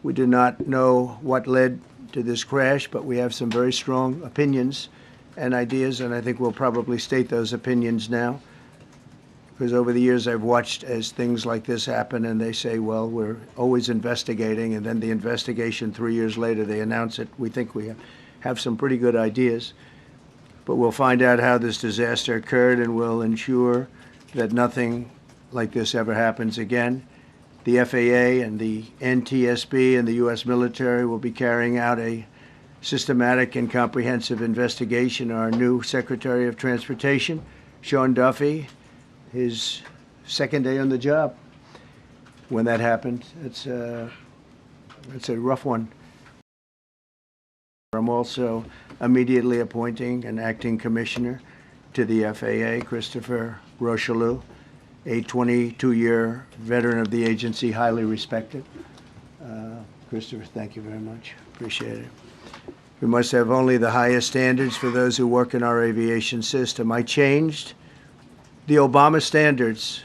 We do not know what led to this crash, but we have some very strong opinions and ideas, and I think we'll probably state those opinions now. Because over the years I've watched as things like this happen, and they say, well, we're always investigating, and then the investigation 3 years later, they announce it. We think we have some pretty good ideas. But we'll find out how this disaster occurred, and we'll ensure that nothing like this ever happens again. The FAA and the NTSB and the U.S. military will be carrying out a systematic and comprehensive investigation. Our new Secretary of Transportation, Sean Duffy, his second day on the job when that happened. It's a rough one. I'm also immediately appointing an acting commissioner to the FAA, Christopher Rocheleau, a 22-year veteran of the agency, highly respected. Christopher, thank you very much. Appreciate it. We must have only the highest standards for those who work in our aviation system. I changed the Obama standards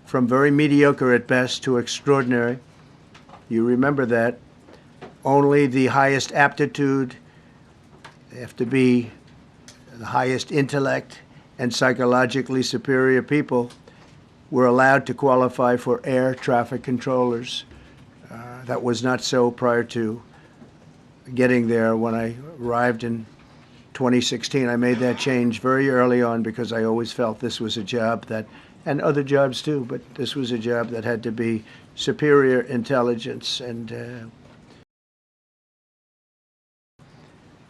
from very mediocre at best to extraordinary. You remember that. Only the highest aptitude, they have to be the highest intellect and psychologically superior people were allowed to qualify for air traffic controllers. That was not so prior to getting there. When I arrived in 2016, I made that change very early on because I always felt this was a job that, and other jobs too, but this was a job that had to be superior intelligence. And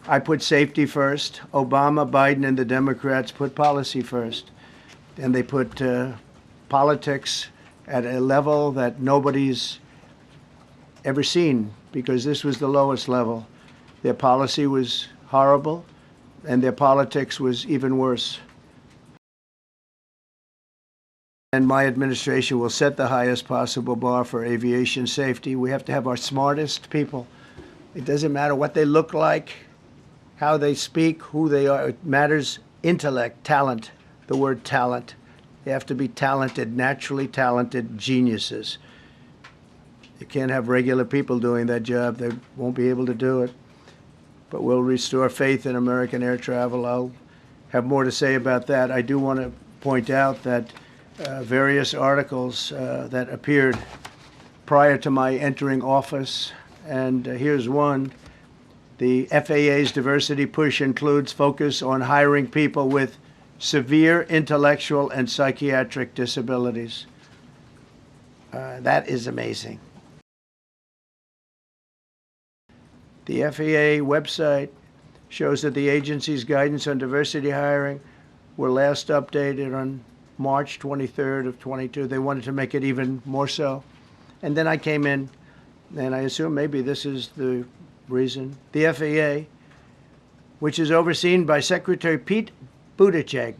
I put safety first. Obama, Biden, and the Democrats put policy first. And they put politics at a level that nobody's ever seen, because this was the lowest level. Their policy was horrible, and their politics was even worse. And my administration will set the highest possible bar for aviation safety. We have to have our smartest people. It doesn't matter what they look like, how they speak, who they are. It matters intellect, talent, the word talent. They have to be talented, naturally talented geniuses. You can't have regular people doing that job. They won't be able to do it. But we'll restore faith in American air travel. I'll have more to say about that. I do want to point out that various articles that appeared prior to my entering office, and here's one. The FAA's diversity push includes focus on hiring people with severe intellectual and psychiatric disabilities. That is amazing. The FAA website shows that the agency's guidance on diversity hiring were last updated on March 23rd of 22. They wanted to make it even more so. And then I came in, and I assume maybe this is the reason. The FAA, which is overseen by Secretary Pete Buttigieg,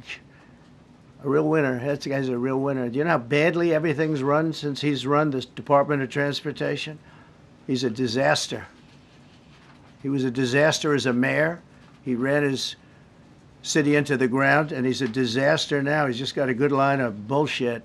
a real winner. That guy's a real winner. Do you know how badly everything's run since he's run this Department of Transportation? He's a disaster. He was a disaster as a mayor. He ran his city into the ground, and he's a disaster now. He's just got a good line of bullshit.